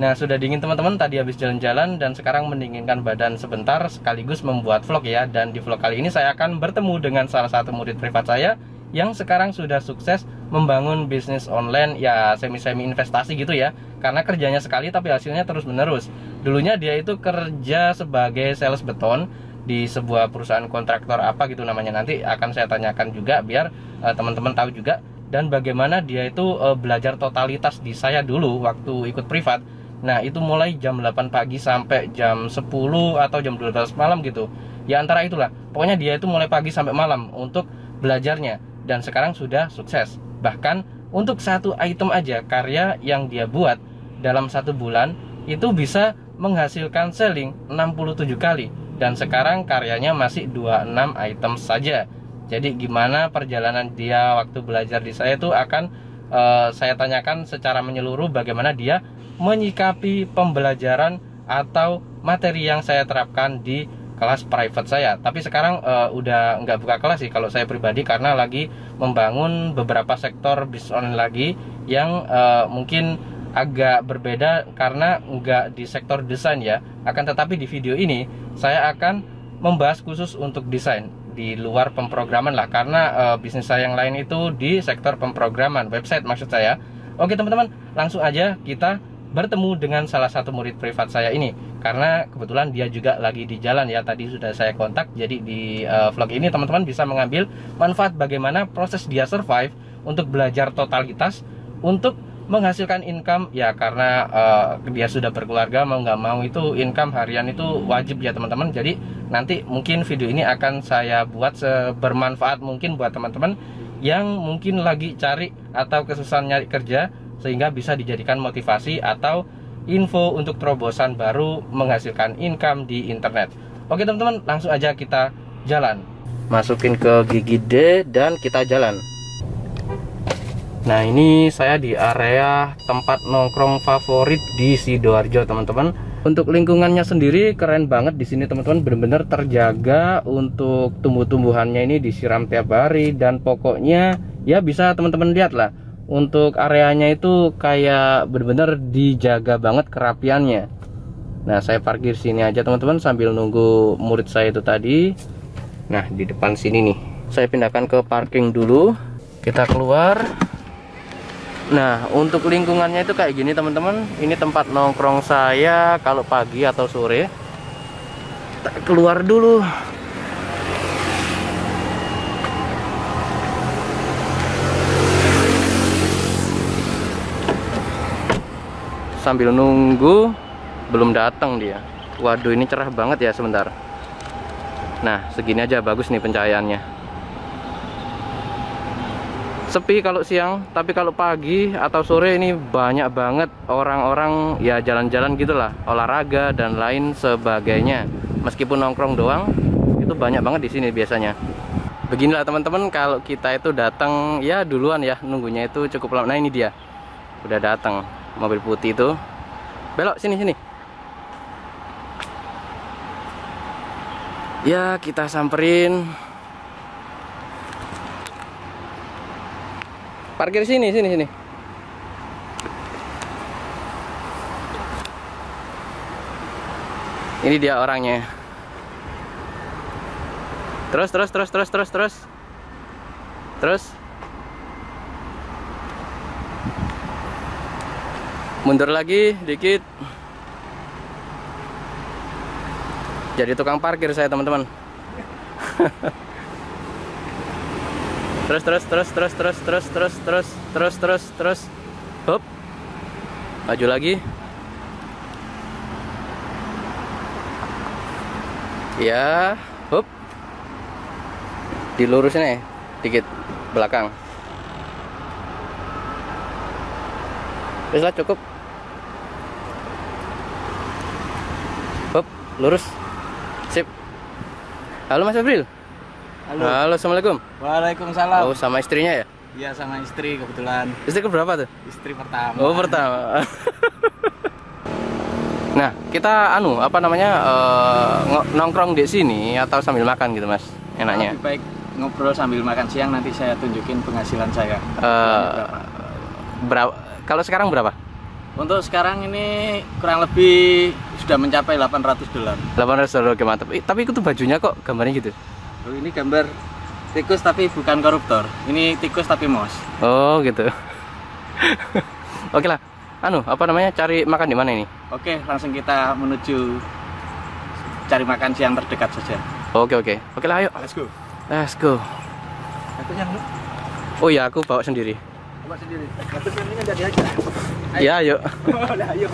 Nah, sudah dingin teman-teman, tadi habis jalan-jalan dan sekarang mendinginkan badan sebentar sekaligus membuat vlog ya. Dan di vlog kali ini saya akan bertemu dengan salah satu murid privat saya yang sekarang sudah sukses membangun bisnis online ya, semi-semi investasi gitu ya. Karena kerjanya sekali tapi hasilnya terus-menerus. Dulunya dia itu kerja sebagai sales beton di sebuah perusahaan kontraktor apa gitu namanya, nanti akan saya tanyakan juga biar teman-teman tahu juga. Dan bagaimana dia itu belajar totalitas di saya dulu waktu ikut privat. Nah, itu mulai jam 8 pagi sampai jam 10 atau jam 12 malam gitu. Ya antara itulah. Pokoknya dia itu mulai pagi sampai malam untuk belajarnya. Dan sekarang sudah sukses. Bahkan untuk satu item aja karya yang dia buat dalam 1 bulan itu bisa menghasilkan selling 67 kali. Dan sekarang karyanya masih 26 item saja. Jadi gimana perjalanan dia waktu belajar di saya itu akan saya tanyakan secara menyeluruh bagaimana dia menyikapi pembelajaran atau materi yang saya terapkan di kelas private saya. Tapi sekarang udah nggak buka kelas sih kalau saya pribadi, karena lagi membangun beberapa sektor bisnis online lagi yang mungkin agak berbeda karena nggak di sektor desain ya. Akan tetapi di video ini saya akan membahas khusus untuk desain di luar pemrograman lah, karena bisnis saya yang lain itu di sektor pemrograman website maksud saya. Oke teman-teman, langsung aja kita bertemu dengan salah satu murid privat saya ini, karena kebetulan dia juga lagi di jalan ya, tadi sudah saya kontak. Jadi di vlog ini teman-teman bisa mengambil manfaat bagaimana proses dia survive untuk belajar totalitas untuk menghasilkan income ya, karena dia sudah berkeluarga, mau nggak mau itu income harian itu wajib ya teman-teman. Jadi nanti mungkin video ini akan saya buat sebermanfaat mungkin buat teman-teman yang mungkin lagi cari atau kesusahan nyari kerja, sehingga bisa dijadikan motivasi atau info untuk terobosan baru menghasilkan income di internet. Oke teman-teman, langsung aja kita jalan. Masukin ke gigi D dan kita jalan. Nah, ini saya di area tempat nongkrong favorit di Sidoarjo teman-teman. Untuk lingkungannya sendiri keren banget di sini teman-teman, benar-benar terjaga. Untuk tumbuh-tumbuhannya ini disiram tiap hari, dan pokoknya ya bisa teman-teman lihat lah. Untuk areanya itu kayak benar-benar dijaga banget kerapiannya. Nah, saya parkir sini aja teman-teman sambil nunggu murid saya itu tadi. Nah, di depan sini nih. Saya pindahkan ke parking dulu. Kita keluar. Nah, untuk lingkungannya itu kayak gini teman-teman. Ini tempat nongkrong saya kalau pagi atau sore. Kita keluar dulu. Sambil nunggu, belum datang dia. Waduh, ini cerah banget ya sebentar. Nah, segini aja bagus nih pencahayaannya. Sepi kalau siang, tapi kalau pagi atau sore ini banyak banget orang-orang ya, jalan-jalan gitulah, olahraga dan lain sebagainya. Meskipun nongkrong doang, itu banyak banget di sini biasanya. Beginilah teman-teman, kalau kita itu datang ya duluan ya, nunggunya itu cukup lama. Nah, ini dia. Udah datang mobil putih itu. Belok sini. Ya, kita samperin. Parkir sini. Ini dia orangnya. Terus. Mundur lagi dikit. Jadi tukang parkir saya teman-teman. Terus. Hop. Maju lagi. Ya, hop. Dilurusin ya, dikit belakang. Bisa cukup. Hop, lurus. Sip. Halo Mas April. Halo, assalamualaikum. Waalaikumsalam. Oh, sama istrinya ya? Iya, sama istri kebetulan. Istri keberapa tuh? Istri pertama. Oh, pertama. Nah, kita nongkrong di sini atau sambil makan gitu, Mas? Enaknya. Lebih baik ngobrol sambil makan siang, nanti saya tunjukin penghasilan saya. Berapa? Kalau sekarang berapa? Untuk sekarang ini kurang lebih sudah mencapai $800. $800, oke mantap. Tapi itu bajunya kok gambarnya gitu? Oh, ini gambar tikus tapi bukan koruptor. Ini tikus tapi mos. Oh gitu. Oke lah. Apa namanya, cari makan di mana ini? Oke, langsung kita menuju cari makan siang terdekat saja. Oke lah, ayo. Let's go. Aku yang lu? Oh ya, aku bawa sendiri. Bawa sendiri. Aku ini kan jadi aja. Ya, ayo. Ayo.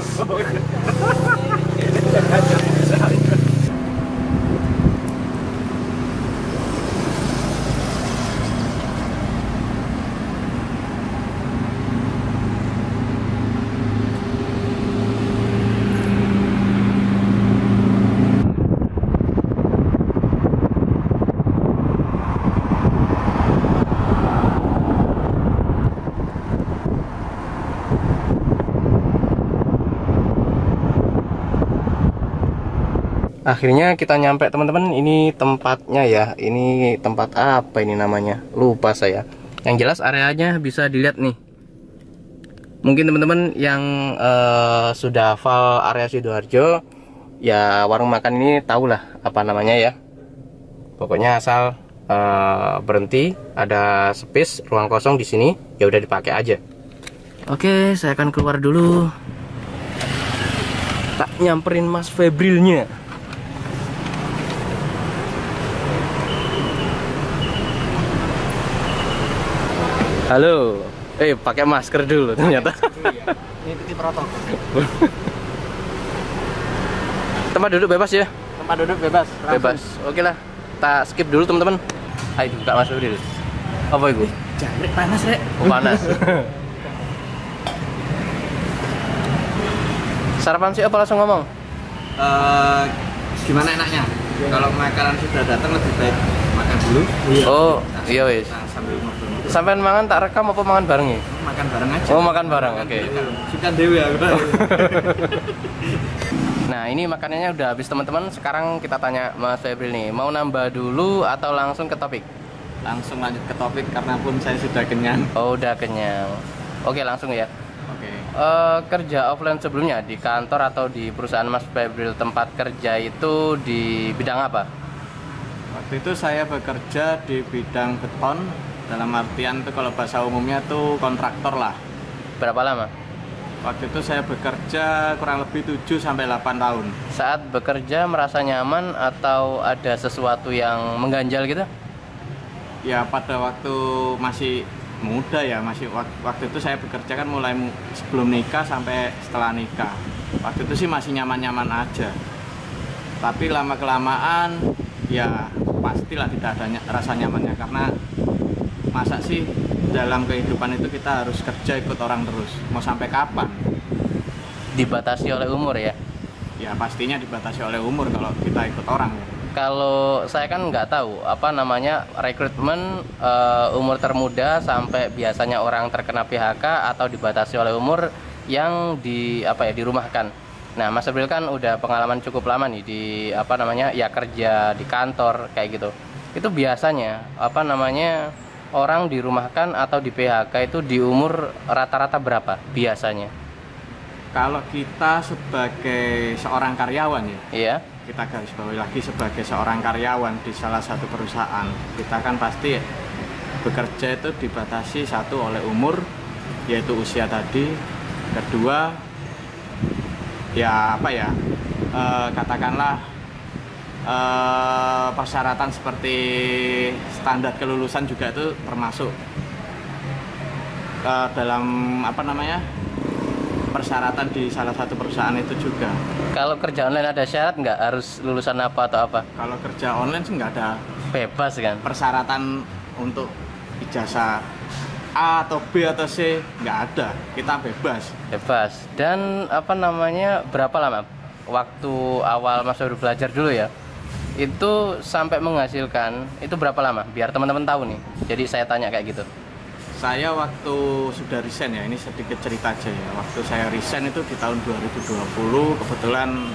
Akhirnya kita nyampe teman-teman. Ini tempatnya ya. Ini tempat apa ini namanya? Lupa saya. Yang jelas areanya bisa dilihat nih. Mungkin teman-teman yang sudah hafal area Sidoarjo, ya warung makan ini tahulah apa namanya ya. Pokoknya asal berhenti, ada space, ruang kosong di sini, ya udah dipakai aja. Oke, saya akan keluar dulu. Tak nyamperin Mas Febrilnya. Halo, pakai masker dulu ternyata. Ini titik protokol. Tempat duduk bebas ya? Tempat duduk bebas. Langsung. Bebas. Oke lah, kita skip dulu teman-teman. Ayo buka Mas Febri. Apa itu? Jangkrik panas, Rek. Oh, panas. Sarapan sih apa langsung ngomong? Gimana enaknya? Kalau makanan sudah datang lebih baik makan dulu. Oh, iya wis. Nah, sambil ngobrol. Sampai mangan tak rekam apa mangan bareng ya? Makan bareng aja. Oh, makan bareng. Oke. Sukan dewi aku. Nah, ini makanannya udah habis teman-teman. Sekarang kita tanya Mas Febri nih, mau nambah dulu atau langsung ke topik? Langsung lanjut ke topik karena pun saya sudah kenyang. Oh, udah kenyang. Oke, langsung ya. Oke. Kerja offline sebelumnya di kantor atau di perusahaan Mas Febri tempat kerja itu di bidang apa? Waktu itu saya bekerja di bidang beton, dalam artian itu kalau bahasa umumnya tuh kontraktor lah. Berapa lama? Waktu itu saya bekerja kurang lebih 7-8 tahun. Saat bekerja merasa nyaman atau ada sesuatu yang mengganjal gitu? Ya pada waktu masih muda ya, waktu itu saya bekerja kan mulai sebelum nikah sampai setelah nikah. Waktu itu sih masih nyaman-nyaman aja. Tapi lama-kelamaan ya pastilah tidak ada rasa nyamannya, karena masa sih dalam kehidupan itu kita harus kerja ikut orang terus, mau sampai kapan? Dibatasi oleh umur ya? Ya pastinya dibatasi oleh umur kalau kita ikut orang ya. Kalau saya kan nggak tahu apa namanya rekrutmen umur termuda sampai biasanya orang terkena PHK atau dibatasi oleh umur yang dirumahkan. Nah, Mas Abril kan udah pengalaman cukup lama nih di kerja di kantor kayak gitu. Itu biasanya orang dirumahkan atau di PHK itu di umur rata-rata berapa biasanya? Kalau kita sebagai seorang karyawan ya, iya. Kita garis bawahi lagi sebagai seorang karyawan di salah satu perusahaan, kita kan pasti bekerja itu dibatasi satu oleh umur, yaitu usia tadi. Kedua, katakanlah persyaratan seperti standar kelulusan juga itu termasuk dalam persyaratan di salah satu perusahaan itu juga. Kalau kerja online ada syarat nggak harus lulusan apa atau apa? Kalau kerja online sih nggak ada. Bebas kan? Persyaratan untuk ijazah A atau B atau C nggak ada. Kita bebas. Bebas. Dan berapa lama waktu awal Mas baru belajar dulu ya? Itu sampai menghasilkan itu berapa lama? Biar teman-teman tahu nih. Jadi saya tanya kayak gitu. Saya waktu sudah resign ya, ini sedikit cerita aja ya. Waktu saya resign itu di tahun 2020, kebetulan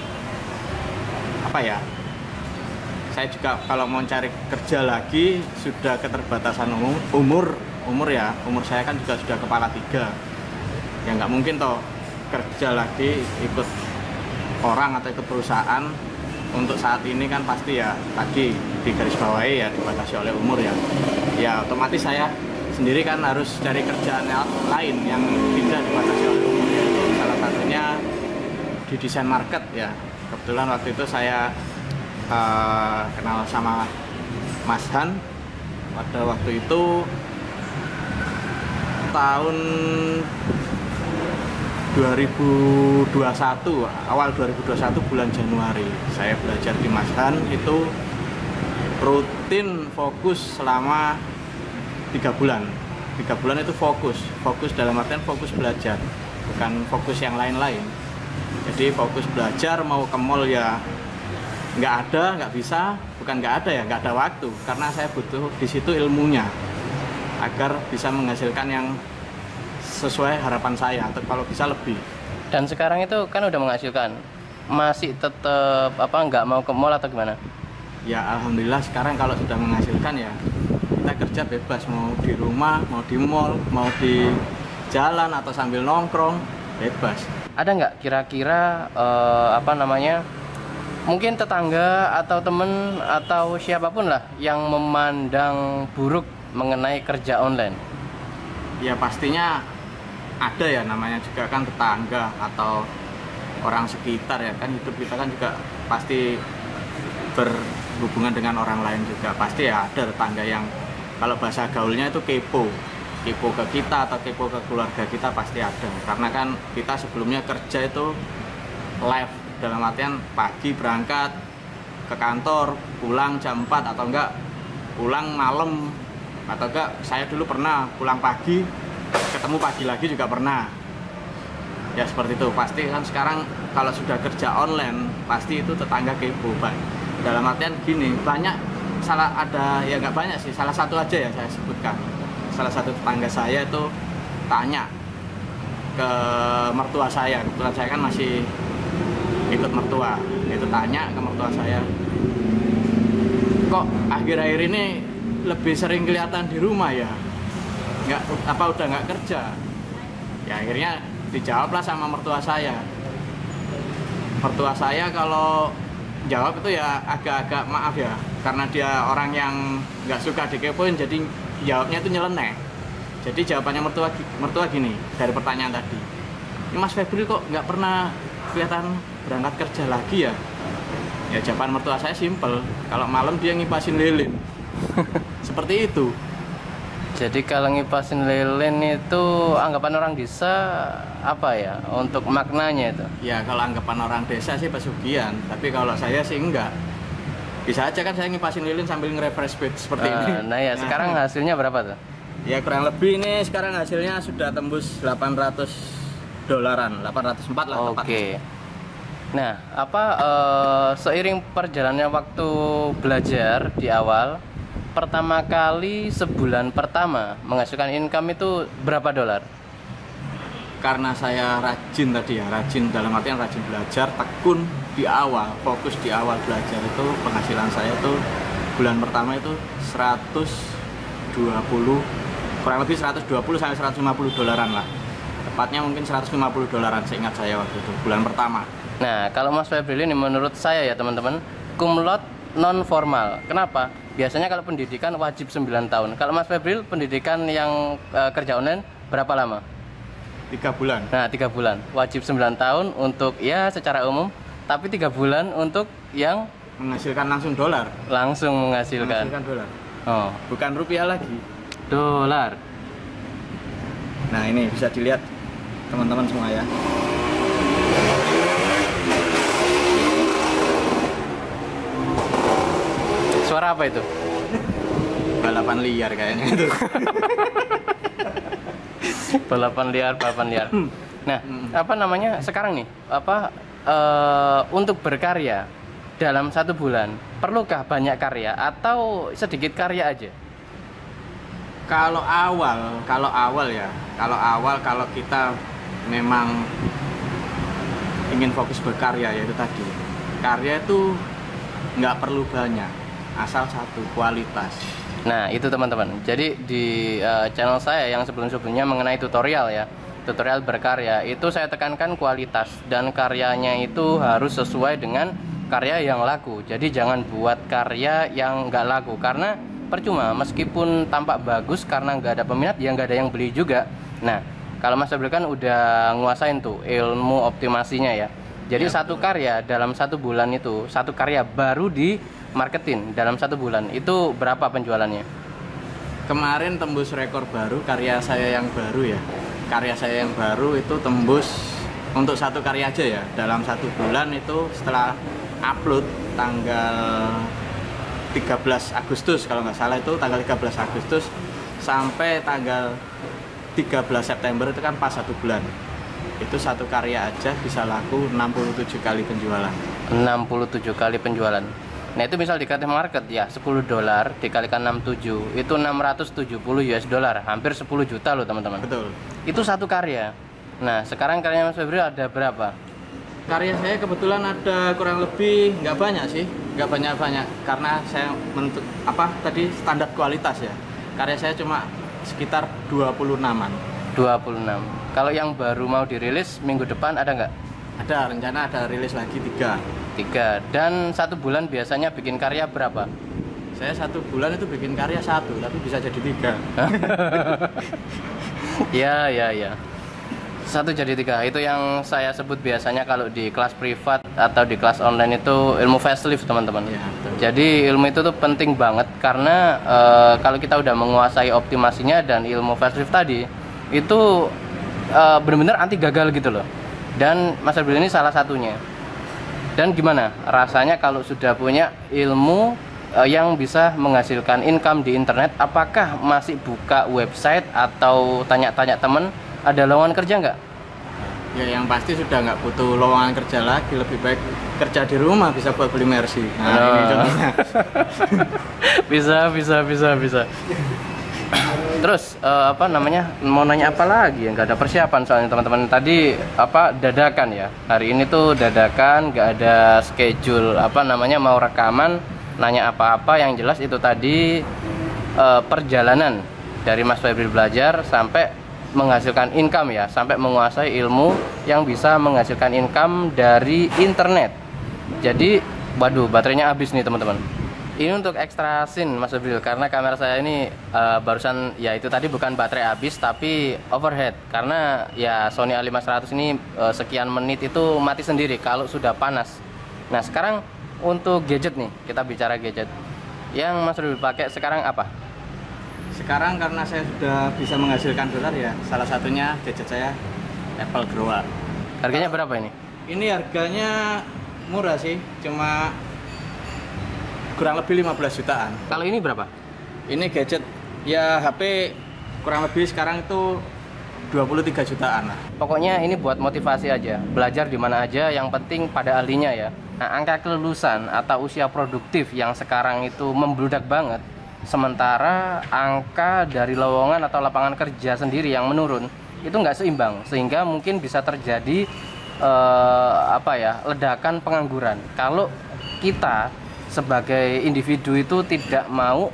saya juga kalau mau cari kerja lagi sudah keterbatasan umur saya kan juga sudah kepala 3. Ya nggak mungkin toh kerja lagi ikut orang atau ikut perusahaan, untuk saat ini kan pasti ya tadi di garis bawahi ya dibatasi oleh umur ya. Ya otomatis saya sendiri kan harus cari kerjaan lain yang tidak dibatasi oleh umur ya. Salah satunya di desain market ya. Kebetulan waktu itu saya kenal sama Mas Han. Pada waktu itu tahun 2021, awal 2021 bulan Januari saya belajar di Mas Han. Itu rutin fokus selama 3 bulan. 3 bulan itu fokus dalam artian fokus belajar, bukan fokus yang lain-lain. Jadi fokus belajar, mau ke mall ya nggak bisa, bukan nggak ada ya, nggak ada waktu, karena saya butuh di situ ilmunya agar bisa menghasilkan yang sesuai harapan saya, atau kalau bisa lebih. Dan sekarang itu kan udah menghasilkan, masih tetap nggak mau ke mall atau gimana? Ya alhamdulillah sekarang kalau sudah menghasilkan ya kita kerja bebas, mau di rumah, mau di mall, mau di jalan atau sambil nongkrong, bebas. Ada nggak kira-kira mungkin tetangga atau temen atau siapapun lah yang memandang buruk mengenai kerja online? Ya pastinya ada ya, namanya juga kan tetangga atau orang sekitar ya, kan hidup kita kan juga pasti berhubungan dengan orang lain juga. Pasti ya ada tetangga yang kalau bahasa gaulnya itu kepo ke kita atau kepo ke keluarga kita, pasti ada. Karena kan kita sebelumnya kerja itu live, dalam artian pagi berangkat ke kantor, pulang jam 4 atau enggak pulang malam, atau enggak saya dulu pernah pulang pagi ketemu pagi lagi juga pernah ya, seperti itu. Pasti kan sekarang kalau sudah kerja online pasti itu tetangga kepo, Pak. Dalam artian gini, banyak ya nggak banyak sih, salah satu aja ya saya sebutkan. Salah satu tetangga saya itu tanya ke mertua saya, kebetulan saya kan masih ikut mertua, itu tanya ke mertua saya, kok akhir-akhir ini lebih sering kelihatan di rumah ya, udah nggak kerja? Ya akhirnya dijawablah sama mertua saya. Mertua saya kalau jawab itu ya agak-agak maaf ya, karena dia orang yang nggak suka dikepoin, jadi jawabnya itu nyeleneh. Jadi jawabannya mertua gini, dari pertanyaan tadi, ini Mas Febri kok nggak pernah kelihatan berangkat kerja lagi ya? Ya jawaban mertua saya simpel, kalau malam dia ngipasin lilin. Seperti itu. Jadi kalau ngipasin lilin itu anggapan orang desa apa ya untuk maknanya itu? Ya kalau anggapan orang desa sih pesugihan, tapi kalau saya sih enggak. Bisa aja kan saya ngipasin lilin sambil nge-refresh page seperti ini. Nah ya, sekarang hasilnya berapa tuh? Ya kurang lebih ini sekarang hasilnya sudah tembus $800, 804 lah tepatnya. Oke. Nah, seiring perjalannya waktu belajar di awal, pertama kali sebulan pertama menghasilkan income itu berapa dolar? Karena saya rajin tadi ya, rajin dalam artian rajin belajar, tekun di awal, fokus di awal belajar, itu penghasilan saya itu bulan pertama itu 120, kurang lebih 120 sampai 150 dolaran lah. Tepatnya mungkin 150 dolaran seingat saya waktu itu, bulan pertama. Nah, kalau Mas Febri ini menurut saya ya teman-teman, cum laude non formal. Kenapa? Biasanya kalau pendidikan wajib 9 tahun. Kalau Mas Febri pendidikan yang kerja online berapa lama? 3 bulan. Nah, 3 bulan. Wajib 9 tahun untuk ya secara umum, tapi 3 bulan untuk yang menghasilkan langsung dolar. Langsung menghasilkan dolar. Oh, bukan rupiah lagi. Dolar. Nah, ini bisa dilihat teman-teman semua ya. Suara apa itu? Balapan liar kayaknya itu. Balapan liar. Nah, sekarang nih, untuk berkarya dalam 1 bulan, perlukah banyak karya atau sedikit karya aja? Kalau kita memang ingin fokus berkarya, yaitu tadi, karya itu nggak perlu banyak, asal satu, kualitas. Nah itu teman-teman, jadi di channel saya yang sebelum-sebelumnya mengenai tutorial ya, tutorial berkarya itu saya tekankan kualitas, dan karyanya itu harus sesuai dengan karya yang laku. Jadi jangan buat karya yang nggak laku, karena percuma, meskipun tampak bagus karena nggak ada peminat ya nggak ada yang beli juga. Nah, kalau Mas Febril kan udah nguasain tuh ilmu optimasinya ya. Jadi satu karya dalam 1 bulan itu, satu karya baru di marketing dalam 1 bulan itu berapa penjualannya? Kemarin tembus rekor baru karya saya yang baru ya. Karya saya yang baru itu tembus untuk satu karya aja ya. Dalam 1 bulan itu setelah upload tanggal 13 Agustus kalau nggak salah, itu tanggal 13 Agustus sampai tanggal 13 September itu kan pas 1 bulan. Itu satu karya aja bisa laku 67 kali penjualan. 67 kali penjualan. Nah itu misal di creative market ya, $10 dikalikan 67 itu 670 US dollar, hampir 10 juta loh teman-teman. Betul. Itu satu karya. Nah sekarang karyanya Mas Febril ada berapa? Karya saya kebetulan ada kurang lebih, nggak banyak sih, nggak banyak-banyak karena saya tadi standar kualitas ya. Karya saya cuma sekitar 26-an. 26. Kalau yang baru mau dirilis minggu depan ada nggak? Ada rencana, ada rilis lagi 3. Dan 1 bulan biasanya bikin karya berapa? Saya 1 bulan itu bikin karya 1, tapi bisa jadi 3. Ya. 1 jadi 3. Itu yang saya sebut biasanya kalau di kelas privat atau di kelas online itu ilmu facelift teman-teman. Ya, jadi ilmu itu tuh penting banget karena kalau kita udah menguasai optimasinya dan ilmu facelift tadi itu benar-benar anti gagal gitu loh. Dan Mas Febril ini salah satunya. Dan gimana rasanya kalau sudah punya ilmu yang bisa menghasilkan income di internet? Apakah masih buka website atau tanya-tanya temen ada lowongan kerja nggak? Ya yang pasti sudah nggak butuh lowongan kerja lagi, lebih baik kerja di rumah, bisa buat beli Mercy. Nah, ini contohnya. bisa. Terus mau nanya apa lagi ya, nggak ada persiapan soalnya teman-teman. Tadi dadakan ya, hari ini tuh dadakan, nggak ada schedule mau rekaman, nanya apa-apa. Yang jelas itu tadi perjalanan dari Mas Febril belajar sampai menghasilkan income ya, sampai menguasai ilmu yang bisa menghasilkan income dari internet. Jadi waduh, baterainya habis nih teman-teman. Ini untuk ekstra scene Mas Febril, karena kamera saya ini barusan ya itu tadi bukan baterai habis tapi overhead, karena ya Sony A5100 ini sekian menit itu mati sendiri kalau sudah panas. Nah sekarang untuk gadget nih, kita bicara gadget yang Mas Febril pakai sekarang apa? Sekarang karena saya sudah bisa menghasilkan dolar ya, salah satunya gadget saya Apple Grower. Harganya berapa ini? Ini harganya murah sih, cuma kurang lebih 15 jutaan. Kalau ini berapa? Ini gadget ya HP kurang lebih sekarang itu 23 jutaan lah. Pokoknya ini buat motivasi aja, belajar di mana aja, yang penting pada ahlinya ya. Nah, angka kelulusan atau usia produktif yang sekarang itu membludak banget, sementara angka dari lowongan atau lapangan kerja sendiri yang menurun, itu nggak seimbang, sehingga mungkin bisa terjadi ledakan pengangguran. Kalau kita sebagai individu itu tidak mau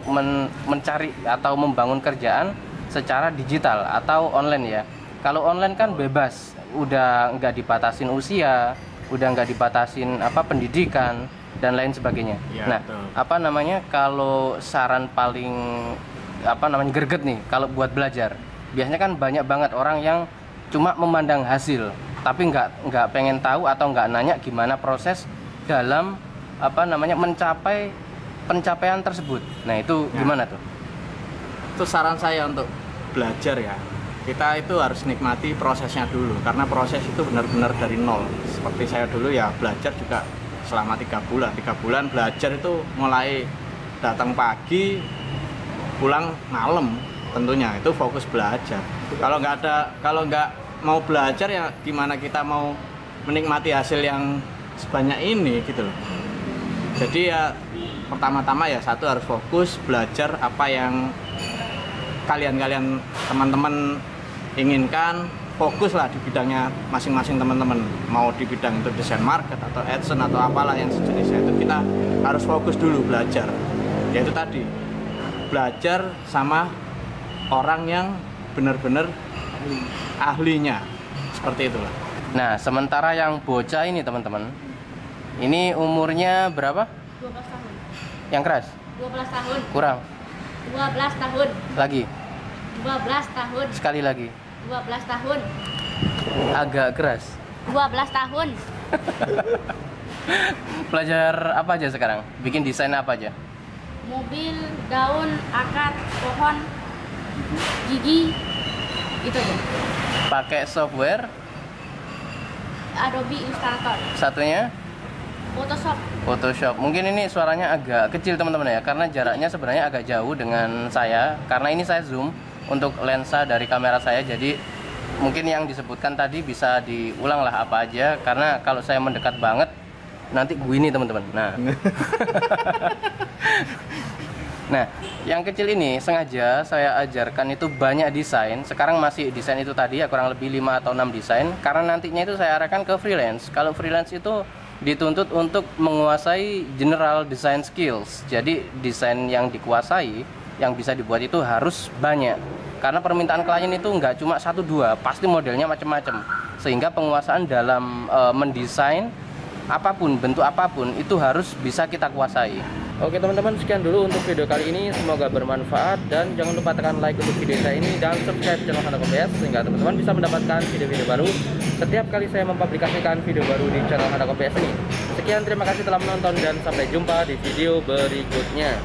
mencari atau membangun kerjaan secara digital atau online ya. Kalau online kan bebas, udah nggak dibatasin usia, udah nggak dibatasin pendidikan dan lain sebagainya. Ya, nah, betul. Kalau saran paling greget nih kalau buat belajar, biasanya kan banyak banget orang yang cuma memandang hasil, tapi nggak pengen tahu atau nggak nanya gimana proses dalam mencapai pencapaian tersebut. Nah itu gimana tuh? Itu saran saya untuk belajar ya. Kita itu harus nikmati prosesnya dulu, karena proses itu benar-benar dari nol. Seperti saya dulu ya belajar juga selama 3 bulan. 3 bulan belajar itu mulai datang pagi, pulang malam tentunya. Itu fokus belajar. Kalau nggak mau belajar ya gimana kita mau menikmati hasil yang sebanyak ini gitu loh. Jadi ya pertama-tama ya satu harus fokus belajar apa yang kalian teman-teman inginkan, fokuslah di bidangnya masing-masing teman-teman. Mau di bidang itu desain market atau AdSense atau apalah yang sejenisnya, itu kita harus fokus dulu belajar. Yaitu tadi belajar sama orang yang benar-benar ahlinya. Seperti itulah. Nah, sementara yang bocah ini teman-teman, ini umurnya berapa? 12 tahun. Yang keras? 12 tahun. Kurang? 12 tahun. Lagi? 12 tahun. Sekali lagi? 12 tahun. Agak keras? 12 tahun. Belajar apa aja sekarang? Bikin desain apa aja? Mobil, daun, akar, pohon, gigi, itu aja. Pakai software? Adobe Illustrator. Satunya? Photoshop. Photoshop. Mungkin ini suaranya agak kecil teman-teman ya, karena jaraknya sebenarnya agak jauh dengan saya. Karena ini saya zoom untuk lensa dari kamera saya, jadi mungkin yang disebutkan tadi bisa diulang lah apa aja. Karena kalau saya mendekat banget, nanti begini teman-teman. Nah, nah, yang kecil ini sengaja saya ajarkan itu banyak desain. Sekarang masih desain itu tadi ya, kurang lebih 5 atau 6 desain. Karena nantinya itu saya arahkan ke freelance. Kalau freelance itu dituntut untuk menguasai general design skills. Jadi desain yang dikuasai, yang bisa dibuat itu harus banyak. Karena permintaan klien itu nggak cuma 1-2, pasti modelnya macam-macam. Sehingga penguasaan dalam mendesain apapun, bentuk apapun itu harus bisa kita kuasai. Oke teman-teman, sekian dulu untuk video kali ini, semoga bermanfaat dan jangan lupa tekan like untuk video saya ini dan subscribe channel Handoko PS sehingga teman-teman bisa mendapatkan video-video baru setiap kali saya mempublikasikan video baru di channel Handoko PS ini. Sekian, terima kasih telah menonton dan sampai jumpa di video berikutnya.